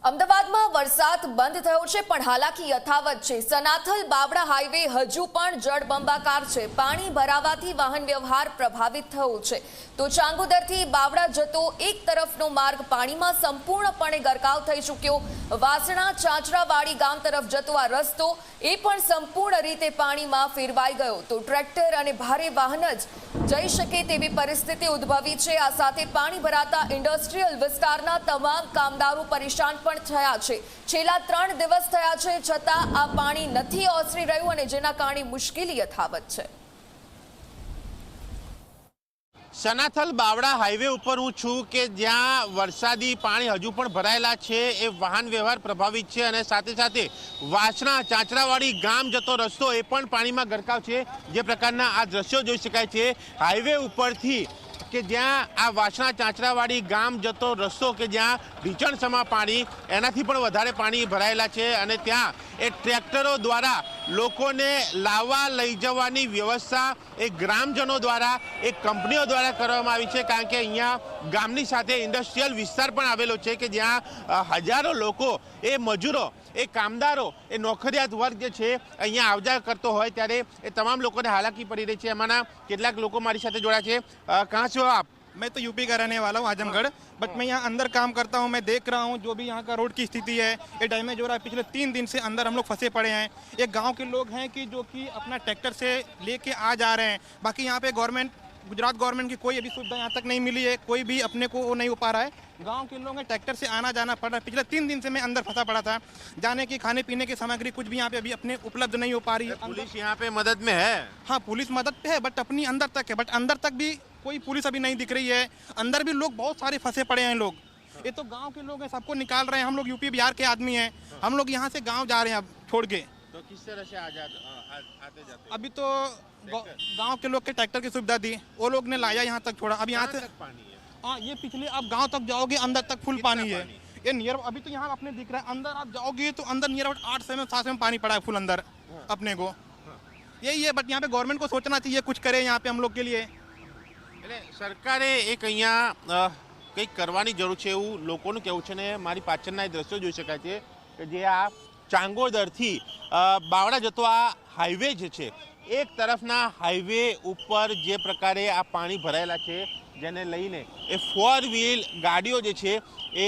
અમદાવાદમાં વરસાદ બંધ થયો છે પણ હાલાકી યથાવત છે। સનાથલ બાવડા હાઈવે હજુ પણ જળબંબાકાર છે। પાણી ભરાવાથી વાહન વ્યવહાર પ્રભાવિત થયો છે। તો ચાંગોદરથી બાવડા જતો એક તરફનો માર્ગ પાણીમાં સંપૂર્ણપણે ગરકાવ થઈ ચૂક્યો। વાસણા ચાંચરાવાડી ગામ તરફ જતો આ રસ્તો એ પણ સંપૂર્ણ રીતે પાણીમાં ફેરવાઈ ગયો। તો ટ્રેક્ટર અને ભારે વાહન જ જઈ શકે તેવી પરિસ્થિતિ ઉદ્ભવી છે। આ સાથે પાણી ભરાતા ઇન્ડસ્ટ્રીયલ વિસ્તારના તમામ કામદારો પરેશાન થયા છે। છેલ્લા 3 દિવસ થયા છે છતાં આ પાણી નથી ઓસરી રહ્યું અને જેના કારણે મુશ્કેલી યથાવત છે। સનાથલ બાવડા હાઈવે ઉપર હું છું કે જ્યાં વરસાદી પાણી હજુ પણ ભરાયેલા છે। એ વાહન વ્યવહાર પ્રભાવિત છે અને સાથે સાથે વાસણા ચાંચરાવાડી ગામ જતો રસ્તો એ પણ પાણીમાં ગરકાવ છે। જે પ્રકારના આ દ્રશ્યો જોઈ શકાય છે હાઈવે ઉપરથી કે જ્યાં આ વાસણા ચાંચરાવાડી ગામ જતો રસ્તો કે જ્યાં ઢીચણસમા પાણી એનાથી પણ વધારે પાણી ભરાયેલા છે અને ત્યાં એ ટ્રેક્ટરો દ્વારા લોકોને લાવવા લઈ જવાની વ્યવસ્થા એ ગ્રામજનો દ્વારા એ કંપનીઓ દ્વારા કરવામાં આવી છે। કારણ કે અહીંયા ગામની સાથે ઇન્ડસ્ટ્રીયલ વિસ્તાર પણ આવેલો છે કે જ્યાં હજારો લોકો એ મજૂરો એ કામદારો એ નોકરિયાત વર્ગ જે છે અહીંયા આવજા કરતો હોય ત્યારે એ તમામ લોકોને હાલાકી પડી રહી છે। એમાંના કેટલાક લોકો મારી સાથે જોડાયા છે। कहाँ से हो आप? मैं तो यूपी का रहने वाला हूँ, आजमगढ़। बट मैं यहाँ अंदर काम करता हूँ। मैं देख रहा हूँ जो भी यहाँ का रोड की स्थिति है ये डैमेज हो रहा है। पिछले 3 दिन से अंदर हम लोग फंसे पड़े हैं। एक गांव के लोग हैं कि जो कि अपना ट्रैक्टर से लेके आ जा रहे हैं। बाकी यहाँ पे गवर्नमेंट गुजरात गवर्नमेंट की कोई अभी सुविधा यहाँ तक नहीं मिली है। कोई भी अपने को वो नहीं हो पा रहा है। गांव के लोग हैं ट्रैक्टर से आना जाना पड़ रहा है। पिछले 3 दिन से मैं अंदर फंसा पड़ा था। जाने की खाने पीने की सामग्री कुछ भी यहाँ पे अभी अपने उपलब्ध नहीं हो पा रही है। पुलिस यहाँ पे मदद में है? हाँ, पुलिस मदद पे है बट अपनी अंदर तक है। बट अंदर तक भी कोई पुलिस अभी नहीं दिख रही है। अंदर भी लोग बहुत सारे फंसे पड़े हैं। लोग ये तो गांव के लोग हैं, सबको निकाल रहे हैं। हम लोग यूपी बिहार के आदमी हैं। हम लोग यहाँ से गांव जा रहे हैं अब छोड़ के। तो किस तरह से आते जाते? अभी तो गांव के लोग के ट्रैक्टर की सुविधा दी, वो लोग ने लाया यहाँ तक छोड़ा। अब यहाँ से पानी है? हाँ, ये पिछले आप गांव तक जाओगे अंदर तक फुल पानी है। ये नियर अभी तो यहाँ अपने दिख रहा है। अंदर आप जाओगे तो अंदर नियर 8 से 7 में पानी पड़ा है फुल अंदर अपने को। यही है बट यहाँ पे गवर्नमेंट को सोचना चाहिए, कुछ करे यहाँ पे हम लोग के लिए। એટલે સરકારે એક અહીંયા કંઈક કરવાની જરૂર છે એવું લોકોનું કહેવું છે ને મારી પાછળના એ દ્રશ્યો જોઈ શકાય છે કે જે આ ચાંગોદરથી બાવડા જતો આ હાઈવે જે છે એક તરફના હાઈવે ઉપર જે પ્રકારે આ પાણી ભરાયેલા છે જેને લઈને એ 4 વ્હીલ ગાડીઓ જે છે એ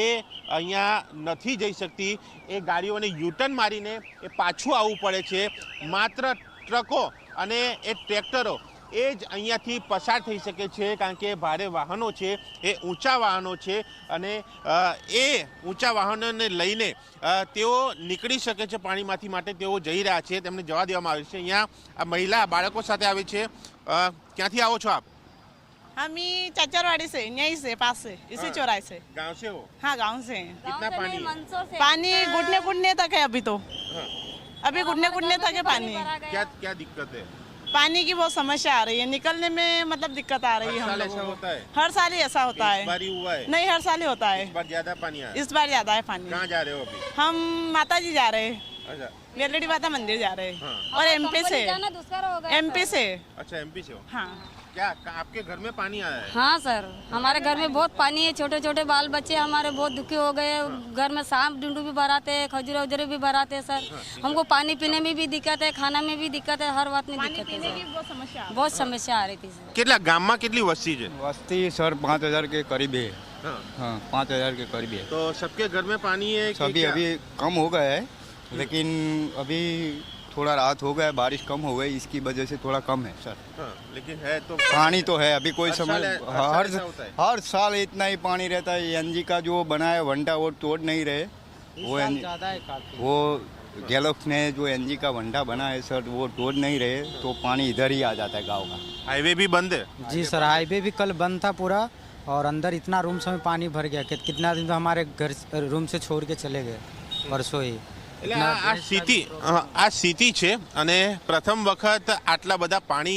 અહીંયા નથી જઈ શકતી। એ ગાડીઓને યુટર્ન મારીને એ પાછું આવવું પડે છે। માત્ર ટ્રકો અને એ ટ્રેક્ટરો એ જ અહીંયાથી પસાર થઈ શકે છે કારણ કે ભારે વાહનો છે એ ઊંચા વાહનો છે અને એ ઊંચા વાહનોને લઈને તેઓ નીકળી શકે છે પાણીમાંથી માટે તેઓ જઈ રહ્યા છે। તેમને જવા દેવામાં આવે છે। અહીંયા આ મહિલા બાળકો સાથે આવે છે। ક્યાંથી આવો છો આપ? हम ही चाचरवाड़ी से, यहीं से पास से, इसी चौराहे से। गांव से हो? हाँ, गांव से। कितना पानी है? पानी घुटने घुटने तक है अभी तो। अभी घुटने घुटने तक है पानी। क्या क्या दिक्कत है? पानी की बहुत समस्या आ रही है, निकलने में मतलब दिक्कत आ रही है हम लोगों को। होता है? हर साल ही ऐसा होता है। इस बार ही हुआ है? नहीं, हर साल ही होता है। इस बार ज्यादा पानी आया? इस बार ज्यादा है पानी। कहाँ जा रहे हो अभी? हम माता जी जा रहे हैं, अच्छा, वेलड़ी माता मंदिर जा रहे हैं। हाँ। और एमपी से। एमपी से। अच्छा, एमपी से हो? हाँ। क्या आपके घर में पानी आया है? हाँ सर, हमारे घर में बहुत पानी है। छोटे छोटे बाल बच्चे हमारे बहुत दुखी हो गए। घर में सांप ढूंढू भी भराते हैं, खजूरे उजरे भी भराते हैं सर। हमको पानी पीने में भी दिक्कत है, खाना में भी दिक्कत है, हर बात में दिक्कत है सर। बहुत समस्या आ रही थी सर। કેટલા ગામમાં કેટલી વસ્તી છે? वस्ती सर 5000 के करीब है। हाँ। हाँ, 5000 के करीब है। तो सबके घर में पानी है कि सभी क्या? अभी कम हो गया है लेकिन अभी थोड़ा राहत हो गया, बारिश कम हो गई, इसकी वजह से थोड़ा कम है सर। हाँ, लेकिन है तो पानी तो है अभी कोई हर समय साल ऐसा होता है? हर साल इतना ही पानी रहता है। एनजी का जो बना है वंटा वो तोड़ नहीं रहे। वो गैलोक्स ने जो एनजी का वंटा बना है सर वो तोड़ नहीं रहे तो पानी इधर ही आ जाता है गाँव का। हाईवे भी बंद है? जी सर, हाईवे भी कल बंद था पूरा और अंदर इतना रूम्स में पानी भर गया कि कितना दिन तो हमारे घर रूम से छोड़ के चले गए परसों ही। એટલે આ સ્થિતિ છે અને પ્રથમ વખત આટલા બધા પાણી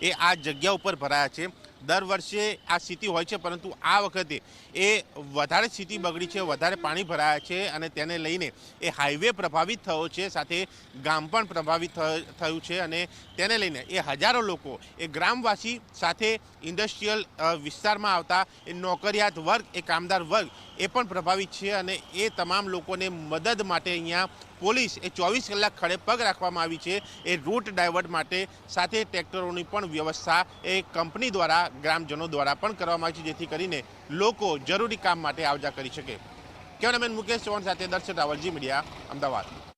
એ આ જગ્યા ઉપર ભરાયા છે। દર વર્ષે આ સ્થિતિ હોય છે પરંતુ આ વખતે એ વધારે સ્થિતિ બગડી છે, વધારે પાણી ભરાયા છે અને તેને લઈને એ હાઈવે પ્રભાવિત થયો છે, સાથે ગામ પણ પ્રભાવિત થયું છે અને તેને લઈને એ હજારો લોકો એ ગ્રામવાસી સાથે ઇન્ડસ્ટ્રીયલ વિસ્તારમાં આવતા એ નોકરિયાત વર્ગ, એ કામદાર વર્ગ એ પણ પ્રભાવિત છે અને એ તમામ લોકોને મદદ માટે અહીંયા પોલીસ એ 24 કલાક ખડે પગ રાખવામાં આવી છે એ રૂટ ડાયવર્ટ માટે, સાથે ટ્રેક્ટરોની પણ વ્યવસ્થા એ કંપની દ્વારા ગ્રામજનો દ્વારા પણ કરવામાં આવી છે, જેથી કરીને લોકો જરૂરી કામ માટે આવજા કરી શકે। કેમેરામેન મુકેશ ચૌહાણ સાથે દર્શન રાવલજી મીડિયા, અમદાવાદ।